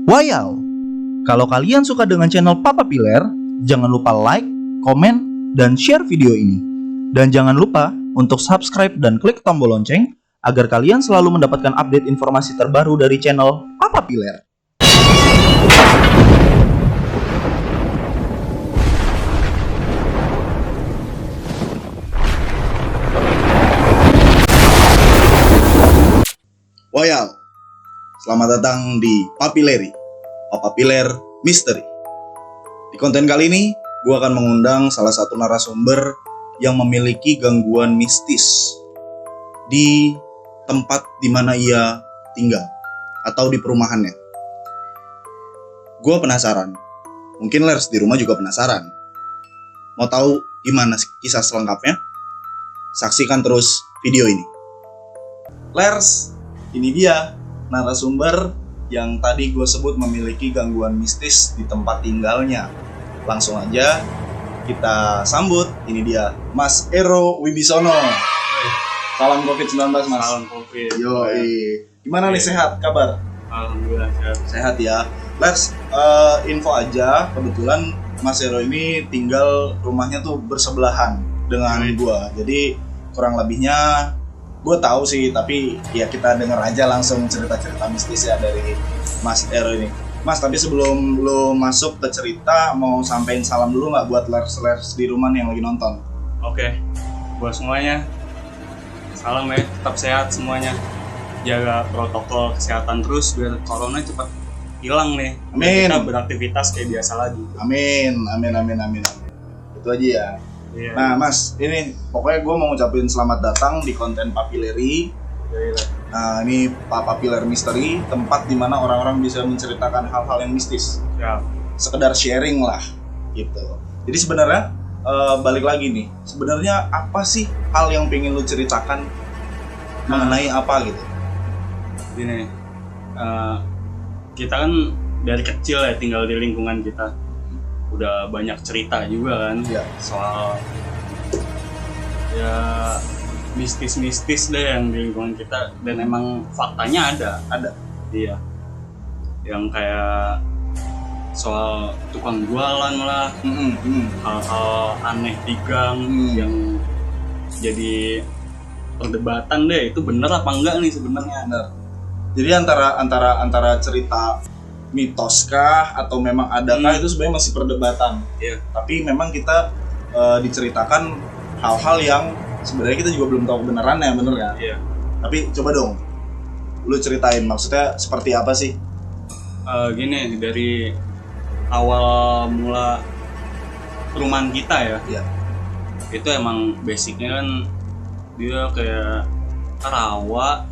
Wow! Kalau kalian suka dengan channel Papa Piler, jangan lupa like, komen, dan share video ini. Dan jangan lupa untuk subscribe dan klik tombol lonceng agar kalian selalu mendapatkan update informasi terbaru dari channel Papa Piler. Wow, selamat datang di Papileri, Papa Piler Misteri. Di konten kali ini, gue akan mengundang salah satu narasumber yang memiliki gangguan mistis di tempat di mana ia tinggal atau di perumahannya. Gue penasaran, mungkin Lers di rumah juga penasaran. Mau tahu gimana kisah selengkapnya? Saksikan terus video ini. Lers, ini dia narasumber yang tadi gue sebut memiliki gangguan mistis di tempat tinggalnya. Langsung aja kita sambut, ini dia Mas Ero Wibisono. Salam COVID-19 Mas. Salam COVID. Yoi. Gimana nih, sehat kabar? Alhamdulillah sehat. Sehat ya. Lers, info aja, kebetulan Mas Ero ini tinggal rumahnya tuh bersebelahan dengan gue. Jadi kurang lebihnya gue tahu sih, tapi ya kita denger aja langsung cerita-cerita mistis ya dari Mas Ero ini. Mas, tapi sebelum lo masuk ke cerita, mau sampein salam dulu nggak buat lers di rumah nih yang lagi nonton? Oke, buat semuanya, salam ya, tetap sehat semuanya. Jaga protokol kesehatan terus biar corona cepat hilang nih. Amin. Kita beraktivitas kayak biasa lagi. Amin. Itu aja ya. Iya. Nah Mas, ini pokoknya gue mau ngucapin selamat datang di konten Papileri. Nah, ini Papa Piler Misteri, tempat dimana orang-orang bisa menceritakan hal-hal yang mistis. Ya. Sekedar sharing lah, gitu. Jadi sebenarnya balik lagi nih, sebenarnya apa sih hal yang pengen lu ceritakan mengenai apa gitu? Gini, kita kan dari kecil ya tinggal di lingkungan kita. Udah banyak cerita juga kan Ya. soal ya mistis-mistis deh yang di lingkungan kita, dan emang faktanya ada. Iya, yang kayak soal tukang jualan lah, hal-hal aneh di gang yang jadi perdebatan deh, itu bener apa enggak nih sebenarnya. Bener. Jadi antara cerita mitoskah atau memang adakah itu sebenarnya masih perdebatan. Iya. Tapi memang kita diceritakan hal-hal yang sebenarnya kita juga belum tahu kebenarannya, bener kan? Iya. Tapi coba dong, lu ceritain maksudnya seperti apa sih? Gini, dari awal mula perumahan kita ya, Iya. itu emang basicnya kan dia kayak rawa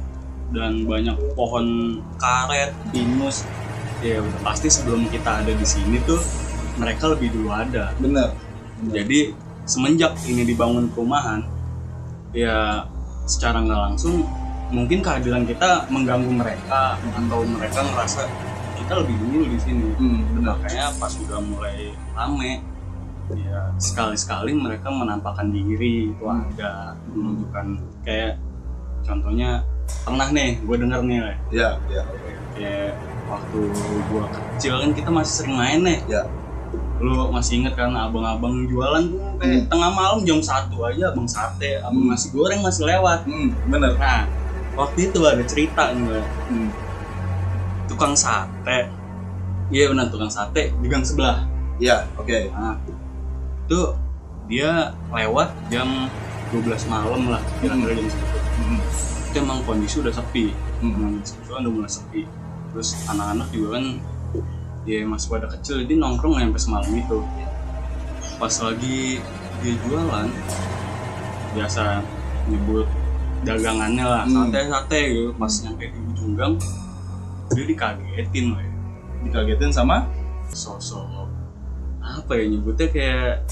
dan banyak pohon karet, pinus. Ya udah pasti sebelum kita ada di sini tuh mereka lebih dulu ada. Bener. Jadi semenjak ini dibangun perumahan, ya secara nggak langsung mungkin kehadiran kita mengganggu mereka atau mereka ngerasa kita lebih dulu di sini. Bener. Makanya pas udah mulai rame, ya sekali-sekali mereka menampakkan diri itu ada, menunjukkan kayak contohnya pernah nih gue denger nih lah. Iya. Kayak waktu gue kecil kan kita masih sering main nih. Ya. Lu masih inget kan abang-abang jualan tuh kayak tengah malam jam 1 aja abang sate, abang nasi goreng masih lewat. Bener. Nah, waktu itu ada cerita nih, tukang sate. Iya benar, tukang sate di gang sebelah. Iya, oke. Nah, itu dia lewat jam 12 malam lah, kira-kira jam segitu. Itu emang kondisi udah sepi. Itu kan udah mulai sepi. Terus anak-anak juga kan ya masih pada kecil, jadi nongkrong sampai semalam itu. Pas lagi dia jualan, biasa nyebut dagangannya lah, sate gitu. Pas nyampe di ujung gang, dia dikagetin lah ya. Dikagetin sama Sosok apa ya nyebutnya, kayak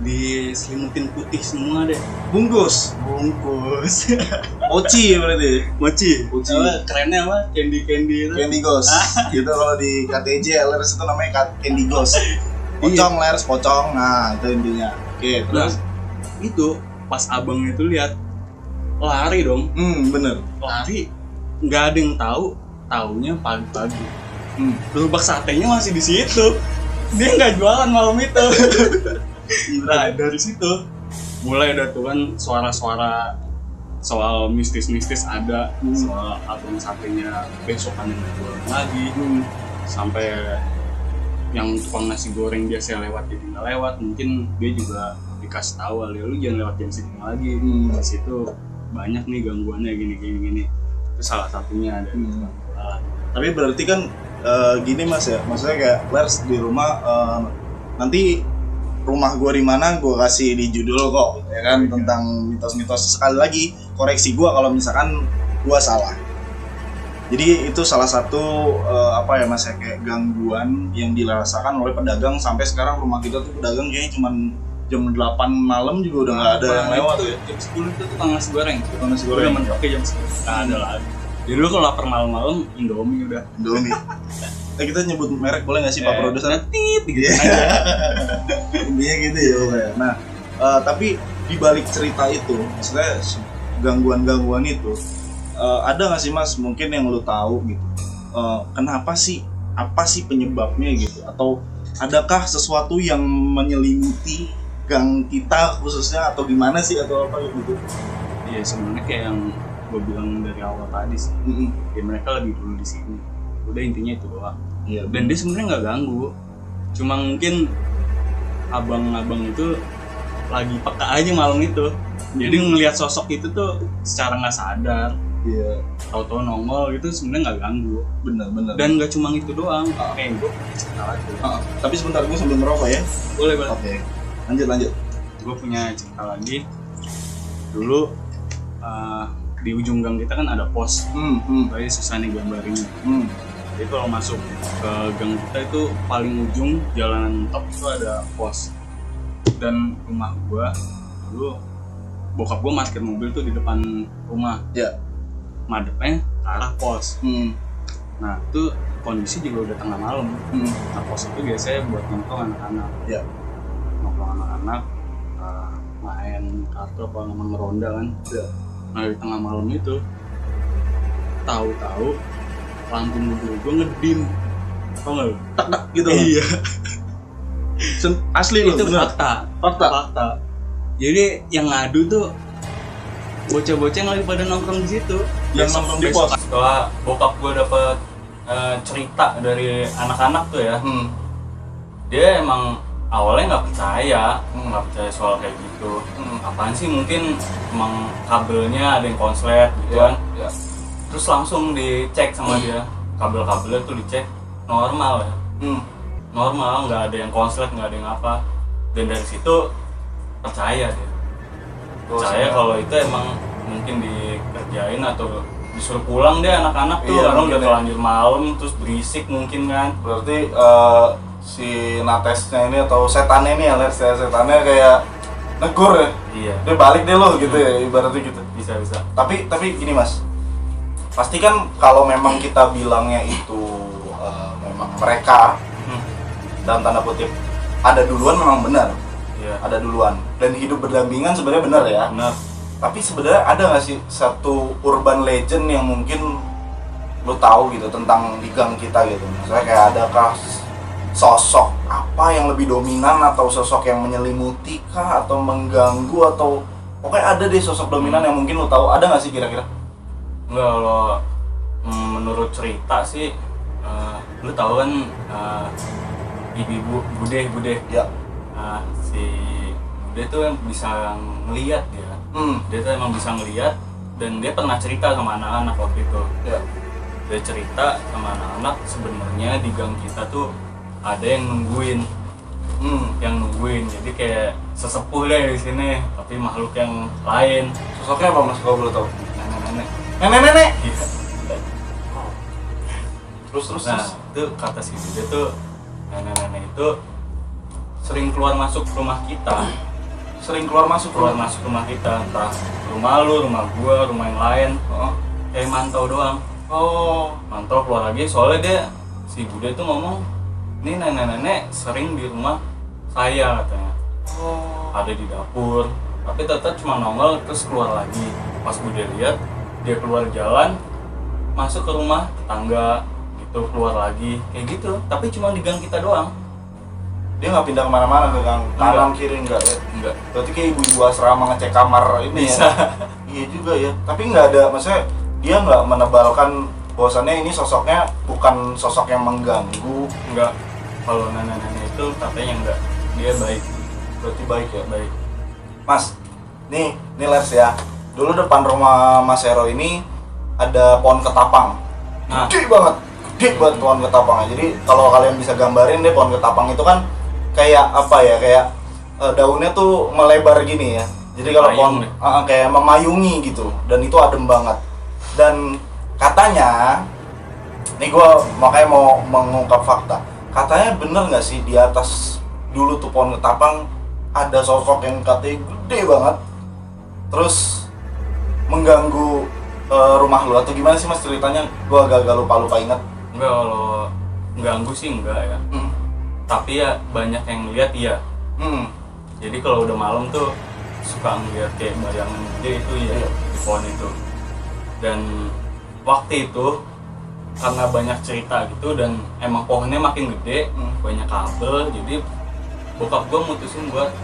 diselimutin putih semua deh. bungkus. Mochi berarti. Mochi. Mochi. Kerennya apa? Candy itu. Candy Ghost. Gitu kalau di KTJ Lers itu namanya Candy Ghost. Pocong Lers, pocong. Nah, itu intinya. Oke, terus itu pas abang itu lihat, lari dong. Bener. Lari, nggak ada yang tahu taunya pagi-pagi. Gerobak satenya masih di situ. Dia nggak jualan malam itu. Nah dari situ mulai ada tuh kan suara-suara soal mistis-mistis ada, soal abang satenya besokannya nggak jualan lagi, sampai yang tukang nasi goreng biasa lewat jadi nggak lewat, mungkin dia juga dikasih tahu lu jangan lewat jam segini lagi. Di situ banyak nih gangguannya gini. Itu salah satunya ada. Tapi berarti kan gini mas ya, maksudnya kayak Lers di rumah nanti rumah gue di mana gue kasih di judul kok ya kan, tentang mitos-mitos. Sekali lagi koreksi gue kalau misalkan gue salah. Jadi itu salah satu apa ya mas ya, kayak gangguan yang dirasakan oleh pedagang. Sampai sekarang rumah kita tuh pedagang kayaknya cuma jam 8 malam juga udah nggak ada yang lewat ya. Jam 10 itu tukang nasi goreng. Udah mentok jam 10 nggak ada lagi. Jadi dulu kalau lapar malam-malam Indomie udah. Indomie. Kita nyebut merek boleh nggak sih Pak Produser? Tit gitu aja. Intinya gitu ya Pak. Nah, tapi di balik cerita itu, maksudnya gangguan-gangguan itu, ada nggak sih Mas mungkin yang lu tahu gitu? Kenapa sih? Apa sih penyebabnya gitu? Atau adakah sesuatu yang menyelimuti gang kita khususnya atau gimana sih atau apa gitu? Iya sebenarnya kayak yang gue bilang dari awal tadi sih. Ya mereka lebih dulu di sini. Udah intinya itu doang. Iya. Dan dia sebenarnya nggak ganggu, cuma mungkin abang-abang itu lagi peka aja malam itu. Jadi ngelihat sosok itu tuh secara nggak sadar. Iya. Tahu-tahu nongol gitu sebenarnya nggak ganggu. Benar. Dan nggak cuma itu doang. Kayak gue punya cerita lagi. Tapi sebentar gue sambil ngerokok ya. Boleh. Oke. Lanjut. Gue punya cerita lagi. Dulu di ujung gang kita kan ada pos. Jadi susah nih gambarinnya. Jadi kalau masuk ke gang kita itu paling ujung jalanan top itu ada pos. Dan rumah gua dulu bokap gua parkir mobil tuh di depan rumah. Ya. Madepnya ke arah pos. Nah itu kondisi juga udah tengah malam. Nah pos itu biasanya buat nongkrong anak-anak. Ya. Nongkrong anak-anak, main kartu apa namanya ronda kan. Ya. Nah di tengah malam itu tahu-tahu lampu mobil gue ngedim, tau nggak lu? Tak gitu. Iya. Asli loh. Itu bener. fakta. Jadi yang ngadu tuh bocah-bocah yang lagi pada nongkrong di situ. Yang nongkrong di pos. Setelah bokap gue dapet cerita dari anak-anak tuh ya, dia emang awalnya nggak percaya soal kayak gitu. Apaan sih, mungkin emang kabelnya ada yang konslet gitu kan. Ya. Terus langsung dicek sama dia, kabel-kabelnya tuh dicek normal ya. Normal, nggak ada yang konslet, nggak ada yang apa. Dan dari situ percaya dia. Percaya kalau itu emang mungkin dikerjain atau disuruh pulang deh anak-anak tuh, karena udah terlanjur malam terus berisik mungkin kan. Berarti si natesnya ini atau setannya ini ya, setannya kayak negur ya. Iya. Dia balik deh lo gitu ya, ibaratnya gitu. Bisa. Tapi gini Mas, pasti kan kalau memang kita bilangnya itu memang mereka dalam tanda kutip ada duluan, memang benar. Iya. Ada duluan dan hidup berdampingan sebenarnya benar ya. Benar. Tapi sebenarnya ada nggak sih satu urban legend yang mungkin lo tahu gitu tentang di gang kita gitu? Misalnya kayak adakah sosok apa yang lebih dominan atau sosok yang menyelimuti kah atau mengganggu atau pokoknya ada deh sosok dominan yang mungkin lo tahu, ada nggak sih kira-kira? Enggak, kalau menurut cerita sih lu tahu kan ibu-ibu bude Ya. Si bude tuh yang bisa ngelihat dia. Dia tuh emang bisa ngelihat, dan dia pernah cerita sama anak-anak waktu itu. Ya. Dia cerita sama anak-anak sebenarnya di gang kita tuh ada yang nungguin. Jadi kayak sesepuh deh di sini, tapi makhluk yang lain. Sosoknya apa Mas kalau boleh tahu? Nenek-nenek. Nenek. Iya. Terus. Nah, itu kata si bude tuh, nenek-nenek itu sering keluar masuk rumah kita. Keluar masuk rumah kita, entah rumah lu, rumah gua, rumah yang lain. Kayak mantau doang. Mantau keluar lagi, soalnya dia si bude tuh ngomong, ini nenek-nenek sering di rumah saya katanya. Ada di dapur, tapi tetap cuma nongol terus keluar lagi. Pas bude lihat, dia keluar jalan, masuk ke rumah tetangga gitu, keluar lagi kayak gitu, tapi cuma di gang kita doang. Dia nggak pindah kemana-mana ke gang kanan kiri enggak ya? Enggak. Berarti kayak ibu-ibu asrama ngecek kamar ini Bisa. ya? Iya juga ya. Tapi nggak ada, maksudnya dia nggak menebalkan bahwasannya ini sosoknya bukan sosok yang mengganggu. Enggak. Kalau nenek-nenek itu katanya enggak, dia baik. Berarti baik ya? Baik. Mas, nih Lers ya. Dulu depan rumah Mas Hero ini ada pohon ketapang. Nah. Gede banget pohon ketapangnya. Jadi kalau kalian bisa gambarin deh, pohon ketapang itu kan kayak apa ya, kayak daunnya tuh melebar gini ya. Jadi kalau pohon kayak memayungi gitu, dan itu adem banget. Dan katanya, nih gue makanya mau mengungkap fakta. Katanya bener nggak sih di atas dulu tuh pohon ketapang ada sosok yang katanya gede banget, terus mengganggu rumah lu atau gimana sih Mas ceritanya? Gue agak lupa ingat. Enggak, kalau ganggu sih enggak ya. Tapi ya banyak yang lihat iya. Jadi kalau udah malam tuh suka ngeliat kayak bayangan gede itu ya di pohon itu. Dan waktu itu karena banyak cerita gitu dan emang pohonnya makin gede, banyak kabel, jadi bokap gue mutusin buat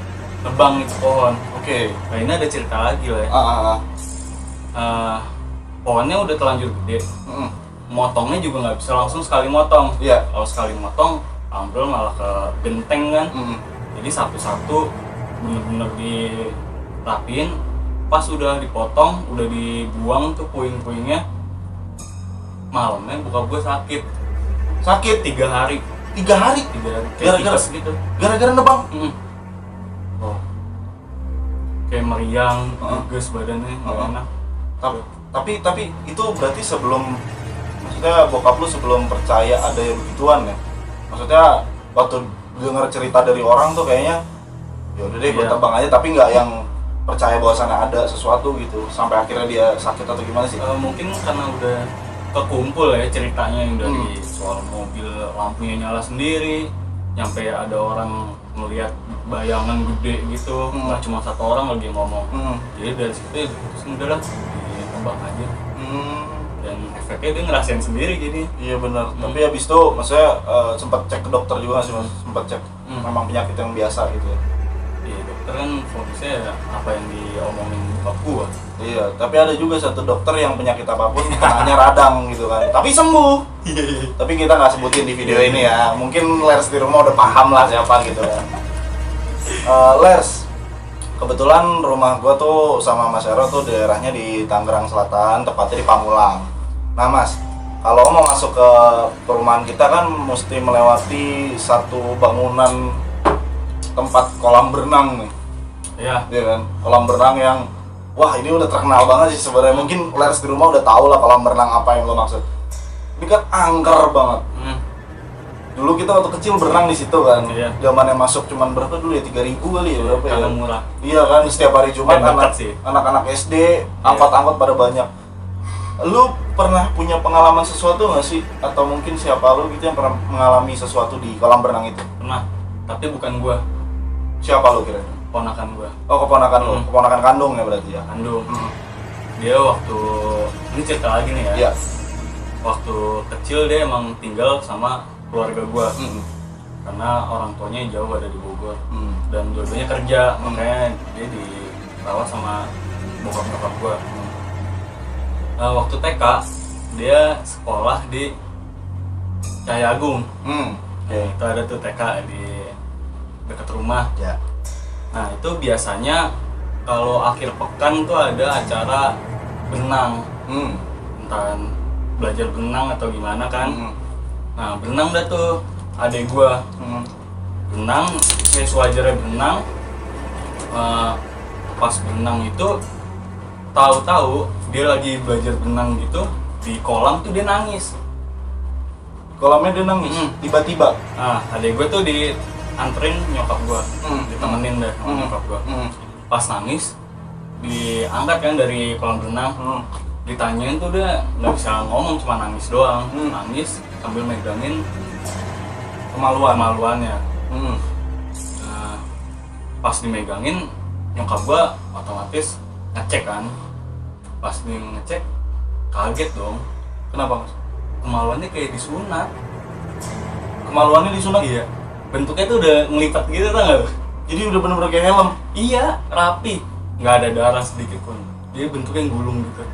nebang itu pohon. Oke. Nah ini ada cerita lagi lah ya. Pohonnya udah terlanjur gede. Motongnya juga nggak bisa langsung sekali motong. Iya. Kalau sekali motong, ambil malah ke genteng kan. Jadi satu-satu bener-bener dirapiin. Pas udah dipotong, udah dibuang tuh puing-puingnya. Malamnya bokap gue sakit. Sakit 3 hari. 3 hari? 3 hari. Gara-gara tipes gitu. Gara-gara nebang? Oh. Kayak meriang, geges badannya, nggak enak. Tapi itu berarti sebelum, maksudnya bokap lu sebelum percaya ada yang begituan ya? Maksudnya waktu denger cerita dari orang tuh kayaknya ya udah deh gue tebang aja, tapi nggak yang percaya bahwasannya ada sesuatu gitu sampai akhirnya dia sakit atau gimana sih? Mungkin karena udah kekumpul ya ceritanya yang dari soal mobil lampunya nyala sendiri, nyampe ada orang melihat bayangan gede gitu, nggak cuma satu orang lagi ngomong. Jadi dari situ ya diputusin udahlah ditebang aja. Dan efeknya dia ngerasain sendiri jadi. Iya benar. Tapi habis itu maksudnya sempat cek ke dokter juga sih Mas, sempat cek memang penyakit yang biasa gitu ya. Iya, dokter kan fokusnya apa yang diomongin bokap gua. Iya, tapi ada juga satu dokter yang penyakit apapun kenanya radang gitu kan, tapi sembuh. Tapi kita nggak sebutin di video ini ya. Mungkin Lers di rumah udah paham lah siapa gitu kan. Lers, kebetulan rumah gua tuh sama Mas Hero tuh daerahnya di Tangerang Selatan, tepatnya di Pamulang. Nah Mas, kalau mau masuk ke perumahan kita kan mesti melewati satu bangunan tempat kolam berenang nih. Iya. Iya kan, kolam berenang yang wah ini udah terkenal banget sih sebenarnya. Mungkin Lers di rumah udah tahu lah kolam berenang apa yang lo maksud. Ini kan angker banget. Dulu kita waktu kecil berenang di situ kan. Iya. Zamannya masuk cuman berapa dulu ya? 3.000 kali ya, berapa ya? Karena murah. Iya kan, setiap hari Jumat Dan dekat sih. anak-anak SD angkot-angkot pada banyak. Lu pernah punya pengalaman sesuatu nggak sih? Atau mungkin siapa lu gitu yang pernah mengalami sesuatu di kolam berenang itu? Pernah, tapi bukan gua, Siapa lu kira? ponakan gua. Oh, keponakan lu, keponakan kandung ya berarti ya? Kandung. Dia waktu ini cerita lagi nih ya. Iya. Waktu kecil dia emang tinggal sama keluarga gua. Karena orang tuanya jauh ada di Bogor. Dan dua-duanya kerja, makanya dia dirawat sama bokap-bokap gua. Waktu TK dia sekolah di Cahaya Agung. Itu ada tuh TK di dekat rumah. Ya. Nah itu biasanya kalau akhir pekan tuh ada acara berenang, entah belajar berenang atau gimana kan. Nah berenang dah tuh adek gua, berenang kayak sewajarnya berenang. Pas berenang itu tahu-tahu dia lagi belajar berenang gitu di kolam tuh dia nangis. Kolamnya dia nangis tiba-tiba. Nah adek gua tuh dianterin nyokap gua, ditemenin deh sama nyokap gua. Pas nangis diangkat kan dari kolam renang, ditanyain tuh dia nggak bisa ngomong, cuma nangis doang. Nangis sambil megangin kemaluannya. Nah, pas dimegangin nyokap gua otomatis ngecek kan. Pas dia ngecek kaget dong, Kenapa Mas? Kemaluannya kayak disunat. Kemaluannya disunat? Iya. Bentuknya tuh udah ngelipat gitu, tau nggak? Jadi udah bener-bener kayak helm. Iya, rapi. Nggak ada darah sedikit pun. Dia bentuknya gulung gitu.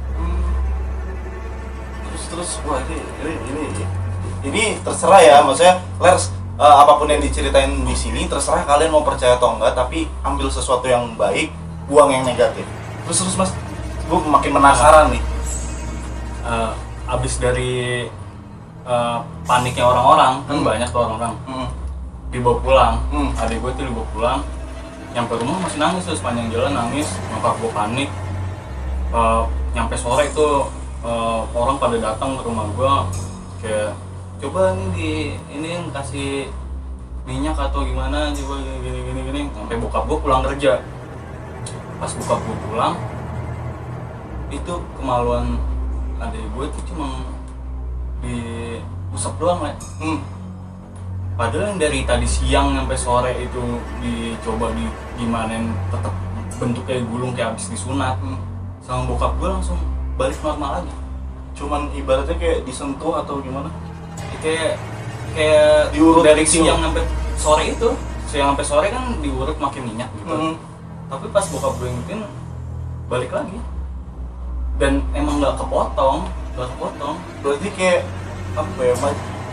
Terus wah ini terserah ya, maksudnya Lers, apapun yang diceritain di sini terserah kalian mau percaya atau enggak, tapi ambil sesuatu yang baik, buang yang negatif. Terus Mas, gue makin penasaran nih. Abis dari paniknya orang-orang, kan banyak tuh orang-orang dibawa pulang. Adik gue tuh dibawa pulang, nyampe rumah masih nangis tuh, sepanjang jalan nangis. Nyokap gue panik. Nyampe sore itu orang pada datang ke rumah gue, kayak coba ini kasih minyak atau gimana, coba gini. Sampai bokap gue pulang kerja. Pas bokap gue pulang, itu kemaluan adik gue itu cuma diusap doang lah. Padahal yang dari tadi siang sampai sore itu dicoba gimanain, tetap bentuknya gulung kayak habis disunat. Sama bokap gue langsung balik normal aja. Cuman ibaratnya kayak disentuh atau gimana? Kayak diurut dari gitu. siang sampai sore itu, siang sampai sore kan diurut makin minyak gitu. Tapi pas bokap gue ngikutin balik lagi, dan emang nggak kepotong. Berarti kayak apa ya,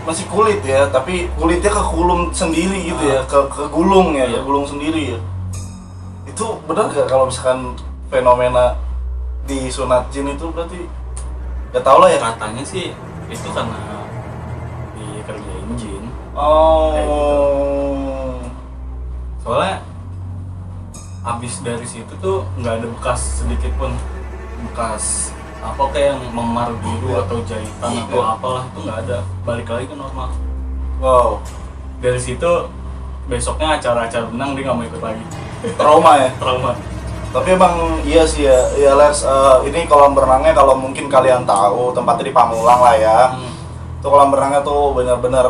masih kulit ya, tapi kulitnya kekulum sendiri gitu ya, kegulung ya, Iya. kegulung sendiri ya. Itu benar gak kalau misalkan fenomena disunat jin itu? Berarti gak tau lah ya. Katanya sih itu karena dikerjain jin. Oh. Soalnya abis dari situ tuh nggak ada bekas sedikit pun, bekas apa kayak yang memar biru atau jahitan atau apalah, itu nggak ada. Balik lagi ke normal. Wow. Dari situ besoknya acara-acara benang dia nggak mau ikut lagi. Trauma ya. Trauma. Tapi emang iya sih ya Lers, ini kolam berenangnya kalau mungkin kalian tahu tempatnya di Pamulang lah ya. Itu kolam berenangnya tuh benar-benar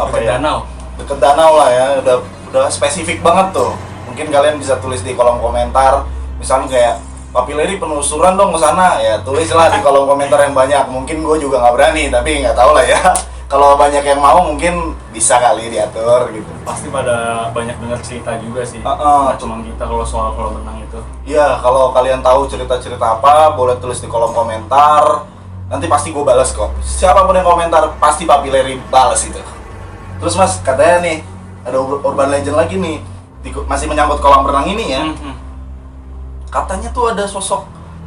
apa Dekat ya? danau. Deket danau lah ya, udah spesifik banget tuh. Mungkin kalian bisa tulis di kolom komentar, misalnya kayak Papileri penelusuran dong ke sana, ya tulislah di kolom komentar yang banyak. Mungkin gue juga nggak berani, tapi nggak tahu lah ya. Kalau banyak yang mau mungkin bisa kali diatur gitu. Pasti pada banyak dengar cerita juga sih. Nggak Cuma kita kalau soal kolam renang itu. Iya, kalau kalian tahu cerita-cerita apa, boleh tulis di kolom komentar. Nanti pasti gue balas kok. Siapapun yang komentar, pasti Papileri balas itu. Terus Mas, katanya nih, ada urban legend lagi nih, masih menyangkut kolam renang ini ya. Katanya tuh ada sosok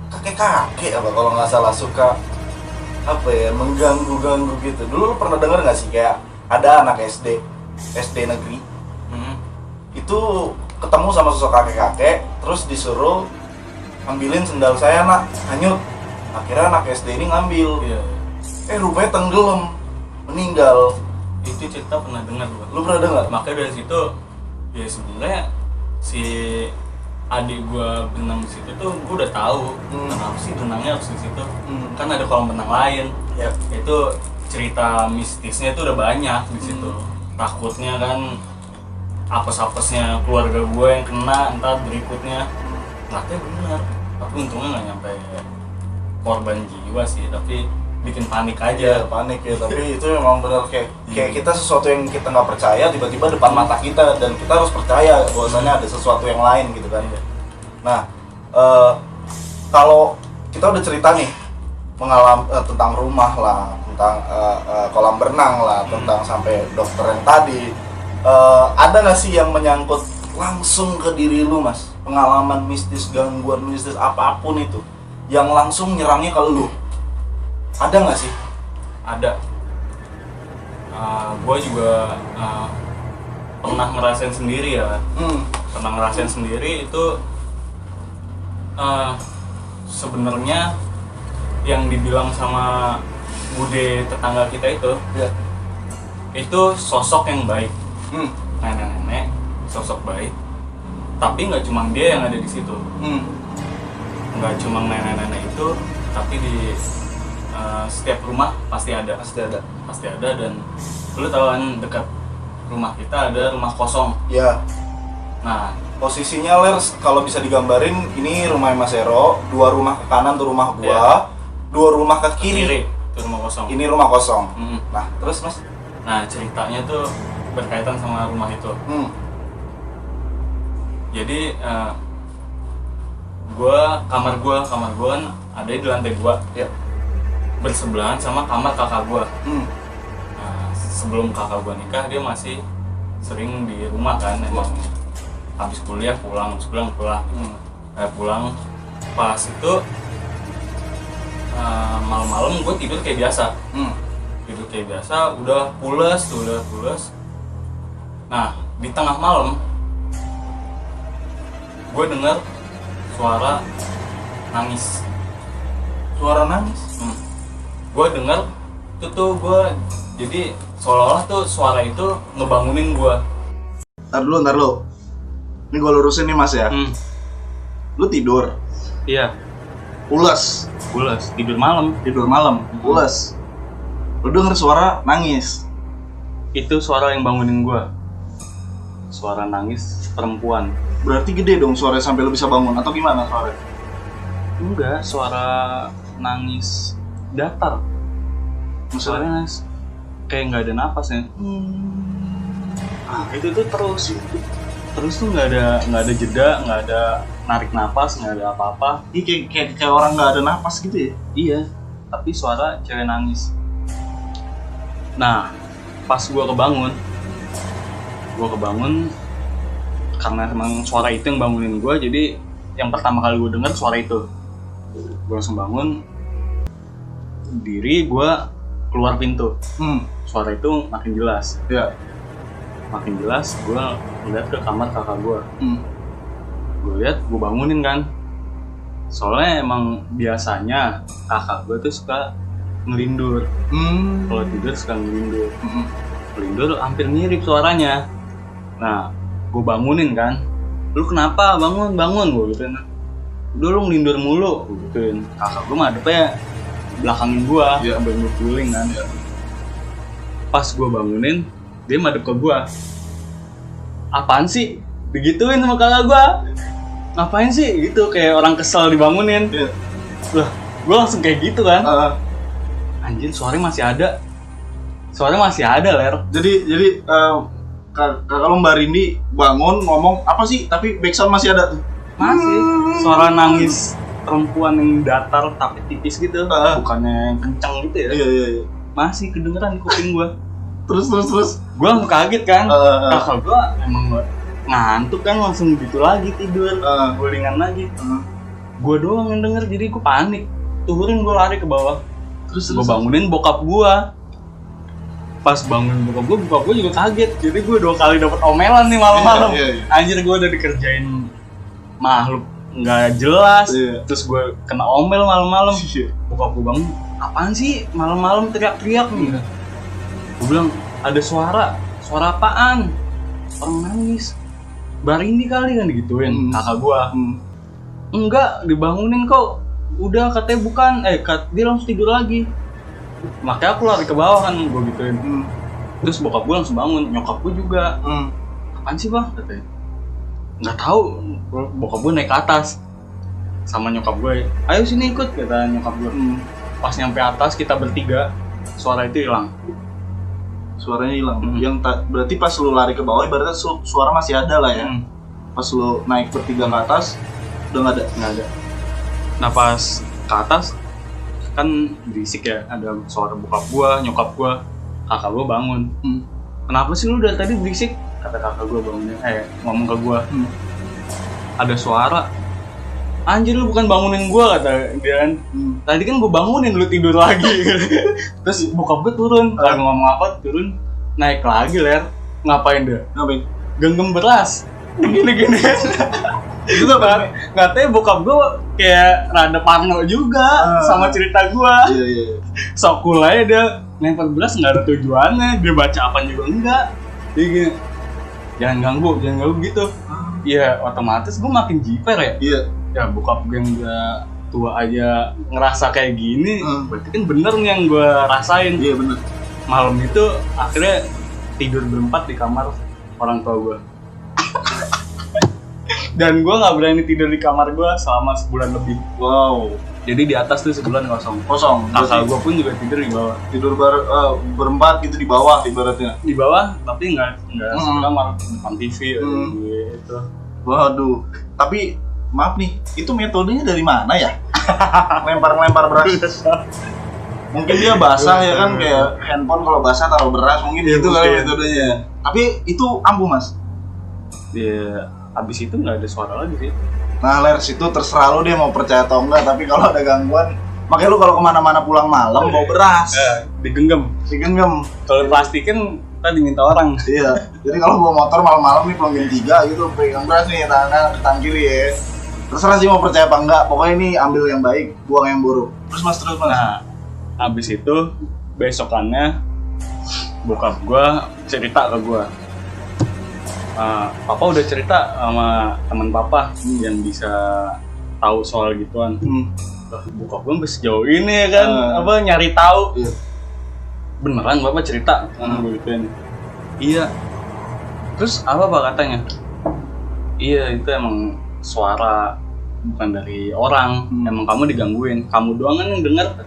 kakek-kakek apa kalau nggak salah, suka apa ya, mengganggu gitu. Dulu lu pernah denger nggak sih kayak ada anak SD negeri itu ketemu sama sosok kakek-kakek, terus disuruh ambilin sendal saya nak, hanyut. Akhirnya anak SD ini ngambil, Iya. rupanya tenggelam, meninggal. Itu cerita pernah dengar gua. Lu pernah dengar? Makanya dari situ ya sebenarnya si adik gua berenang di situ tuh gua udah tahu kenapa sih berenangnya harus di situ. Kan ada kolam renang lain. Ya. Itu cerita mistisnya itu udah banyak di situ. Takutnya kan apes-apesnya keluarga gue yang kena entar berikutnya. Ternyata benar. Tapi untungnya nggak nyampe korban jiwa sih, tapi bikin panik aja. Panik ya, tapi itu memang benar kayak kita sesuatu yang kita nggak percaya tiba-tiba depan mata kita, dan kita harus percaya bahwasanya ada sesuatu yang lain gitu kan. Nah, kalau kita udah cerita nih mengalami tentang rumah lah, tentang kolam berenang lah, tentang sampai dokter yang tadi, ada nggak sih yang menyangkut langsung ke diri lu Mas, pengalaman mistis, gangguan mistis apapun itu yang langsung nyerangnya ke lu? Ada nggak sih? Ada. Gue juga pernah ngerasain sendiri ya. Pernah ngerasain sendiri itu sebenarnya yang dibilang sama bude tetangga kita itu, itu sosok yang baik. Nenek-nenek, sosok baik. Tapi nggak cuma dia yang ada di situ. Nggak cuma nenek-nenek itu, tapi di setiap rumah pasti ada, dan lu tahu kan dekat rumah kita ada rumah kosong. Ya. Nah, Posisinya Lers, kalau bisa digambarin, ini rumah Mas Ero, 2 rumah ke kanan tuh rumah gua, 2 rumah ke kiri. itu rumah kosong. Ini rumah kosong. Mm. Nah, terus Mas? Nah ceritanya tuh berkaitan sama rumah itu. Jadi kamar gua kan ada di lantai 2 Ya. bersebelahan sama kamar kakak gua. Hmm. Nah, sebelum kakak gua nikah dia masih sering di rumah kan, emang habis kuliah pulang. Pulang pas itu malam-malam gue tidur kayak biasa. Udah pules. Nah di tengah malam gue dengar suara nangis. Gue dengar itu tuh gue jadi seolah-olah tuh suara itu ngebangunin gue. Ntar dulu. Ini gue lurusin nih Mas ya. Lu tidur, Iya, pules, tidur malam. pules. Lu denger suara nangis. Itu suara yang bangunin gue. Suara nangis perempuan. Berarti gede dong suaranya sampai lu bisa bangun atau gimana suaranya? Enggak, suara nangis datar. Suara nangis kayak nggak ada napasnya. Itu tuh terus tuh nggak ada jeda, nggak ada narik napas, nggak ada apa-apa. Ini kayak orang nggak ada napas gitu ya? Iya, tapi suara cewek nangis. Nah, pas gue kebangun karena emang suara itu yang bangunin gue. Jadi yang pertama kali gue dengar suara itu, gue langsung bangun, diri gue keluar pintu. Suara itu makin jelas. Ya. Makin jelas, gue ngeliat ke kamar kakak gue. Gue lihat, gue bangunin kan. Soalnya emang biasanya kakak gue tuh suka ngelindur. Kalau tidur suka ngelindur. Ngelindur hampir mirip suaranya. Nah, gue bangunin kan. Lu kenapa? Bangun, gue gituin. Udah lu ngelindur mulu, gue gituin. Kakak gue madepnya belakangin gue, sambil gue keliling kan. Pas gue bangunin, dia madep ke gua. Apaan sih? Digituin sama kakak gua. Ngapain sih? Gitu kayak orang kesel dibangunin. Lah, gua langsung kayak gitu kan. Anjir, suaranya masih ada, Ler. Jadi kakak lu Mbak Rindi bangun ngomong apa sih? Tapi backsound masih ada. Masih. Suara nangis perempuan yang datar tapi tipis gitu. Bukannya yang kencang gitu ya. Iya. Masih kedengeran di kuping gua. Terus. Gue langsung kaget kan. Kakak gue emang ngantuk kan, langsung gitu lagi tidur. Gulingan lagi. Gue doang yang denger, jadi gue panik. Turun, gue lari ke bawah. Terus gue bangunin bokap gue. Pas bangunin bokap gue juga kaget. Jadi gue 2 kali dapet omelan nih malam-malam. Iya. Anjir, gue udah dikerjain makhluk nggak jelas. Terus gue kena omel malam-malam. Bokap gue bangun, apaan sih malam-malam teriak-teriak nih? Gue bilang, ada suara apaan? Orang nangis. Barindi kali kan digituin kakak gua. Enggak, dibangunin kok. Udah katanya bukan, dia langsung tidur lagi. Makanya aku lari ke bawah kan, gua gituin. Terus bokap gua langsung bangun, nyokap gua juga. Apaan sih bang? Katanya. Nggak tahu. Bokap gua naik ke atas sama nyokap gua. Ayo sini ikut, kata nyokap gua. Pas nyampe atas kita bertiga, suara itu hilang. Suaranya hilang. Berarti pas lu lari ke bawah berarti suara masih ada lah ya. Pas lu naik bertiga ke atas udah nggak ada. Nah pas ke atas kan berisik ya, ada suara bokap gua, nyokap gua, kakak gua bangun. Kenapa sih lu dari tadi berisik? Kata kakak gua bangunnya, ngomong ke gua. Ada suara. Anjir, lu bukan bangunin gua, kata dia kan. Tadi kan gua bangunin lu tidur lagi. Terus bokap gua turun, lagi ngomong apa, turun, naik lagi, Ler. Ngapain dia? Genggam beras. Gini-gini. Itu kan katanya bokap gua kayak rada parno juga sama cerita gua. Iya. Sok cool aja dia lempar beras, nggak ada tujuannya, dia baca apa juga enggak. Dia gini, jangan ganggu gitu. Iya, otomatis gua makin jiper ya. Iya. Ya bokap gue yang udah tua aja ngerasa kayak gini, berarti kan bener nih yang gue rasain. Iya bener. Malam itu akhirnya tidur berempat di kamar orang tua gue. Dan gue nggak berani tidur di kamar gue selama sebulan lebih. Wow. Jadi di atas tuh sebulan kosong. Kosong. Kakak gue pun juga tidur di bawah. Tidur berempat gitu di bawah ibaratnya. Di bawah, tapi nggak sekamar, depan TV gitu. Waduh. Tapi maaf nih, itu metodenya dari mana ya? Lempar beras. Mungkin dia basah ya kan, kayak handphone kalau basah taruh beras, mungkin itu kali metodenya. Tapi itu ampuh mas. Ya, abis itu nggak ada suara lagi sih. Nah Lers, itu terserah lu dia mau percaya atau enggak, tapi kalau ada gangguan, makanya lu kalau kemana-mana pulang malam bawa beras, Digenggam. Kalau plastikin tadi minta orang. Iya. Jadi kalau bawa motor malam-malam nih pulang jam 3 gitu, pegang beras nih tangan kiri ya. Terserah sih mau percaya apa enggak, pokoknya ini ambil yang baik, buang yang buruk. Terus mas. Nah, abis itu besokannya bokap gua cerita ke gua. Papa udah cerita sama teman papa yang bisa tahu soal gituan. Bokap gue sampai sejauh ini ya kan, nyari tahu. Iya. Beneran bapak cerita sama gue gituin. Iya. Terus apa pak katanya? Iya itu emang suara bukan dari orang. Emang kamu digangguin. Kamu doang kan yang dengar.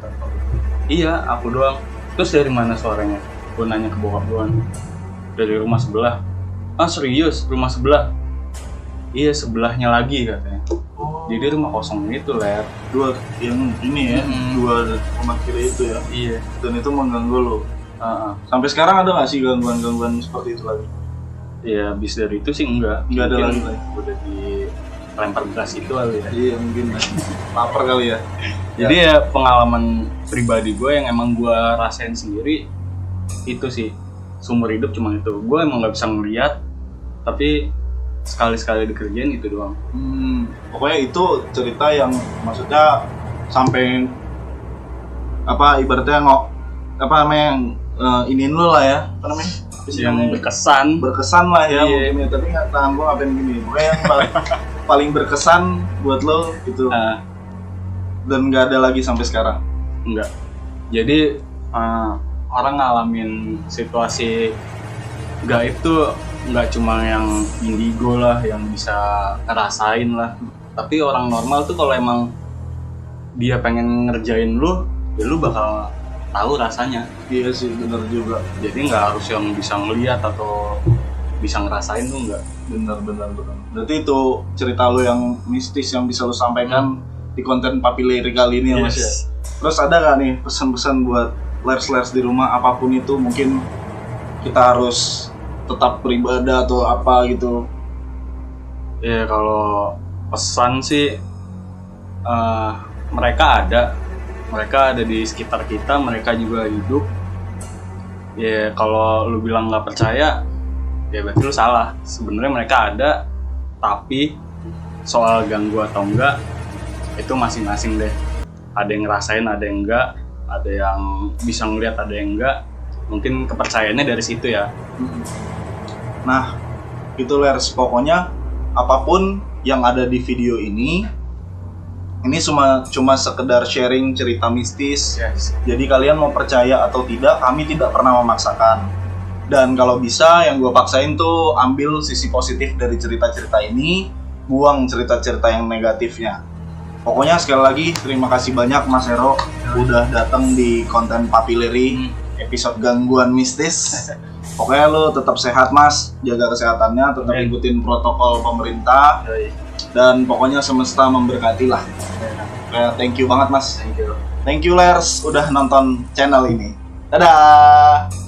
Iya aku doang. Terus dari mana suaranya? Gue nanya ke bokap gue. Dari rumah sebelah. Ah serius, rumah sebelah? Iya sebelahnya lagi katanya. Jadi rumah kosong itu Ler. Dua yang ini ya, dua rumah kiri itu ya. Iya. Dan itu mengganggu lo. Sampai sekarang ada nggak sih gangguan seperti itu lagi? Iya, habis dari itu sih enggak. Nggak ada lagi. Udah dilempar beras itu kali ya. Iya mungkin. Lapar kali ya. Jadi ya pengalaman pribadi gue yang emang gue rasain sendiri itu sih. Seumur hidup cuma itu. Gue emang nggak bisa ngeliat, tapi sekali-sekali dikerjain itu doang. Pokoknya itu cerita yang maksudnya sampai ibaratnya iniin lu lah ya, apa namanya? Yang berkesan lah ya. Iya. Mungkin ya, tapi nggak tahan gue ngapain gini. Pokoknya yang paling berkesan buat lo itu. Dan nggak ada lagi sampai sekarang. Enggak. Jadi orang ngalamin situasi gaib tuh nggak cuma yang indigo lah yang bisa ngerasain lah, tapi orang normal tuh kalau emang dia pengen ngerjain lu, ya lu bakal tahu rasanya. Iya sih, benar juga. Jadi nggak harus yang bisa ngeliat atau bisa ngerasain tuh nggak. Benar. Berarti itu cerita lu yang mistis yang bisa lu sampaikan di konten Papileri kali ini ya mas ya. Terus ada nggak nih pesan-pesan buat Lers di rumah, apapun itu, mungkin kita harus tetap beribadah atau apa gitu? Ya kalau pesan sih mereka ada di sekitar kita, mereka juga hidup. Ya kalau lu bilang nggak percaya, ya berarti lu salah. Sebenarnya mereka ada, tapi soal ganggu atau enggak itu masing-masing deh. Ada yang ngerasain, ada yang enggak. Ada yang bisa ngeliat, ada yang enggak. Mungkin kepercayaannya dari situ ya. Nah, itu Lers, pokoknya apapun yang ada di video ini cuma sekedar sharing cerita mistis. Jadi kalian mau percaya atau tidak, kami tidak pernah memaksakan. Dan kalau bisa, yang gue paksain tuh ambil sisi positif dari cerita-cerita ini, buang cerita-cerita yang negatifnya. Pokoknya sekali lagi terima kasih banyak Mas Hero udah datang di konten Papileri episode gangguan mistis. Pokoknya lo tetap sehat Mas, jaga kesehatannya, tetap ikutin protokol pemerintah. Dan pokoknya semesta memberkati lah. Thank you banget Mas. Thank you Lers udah nonton channel ini. Dadah.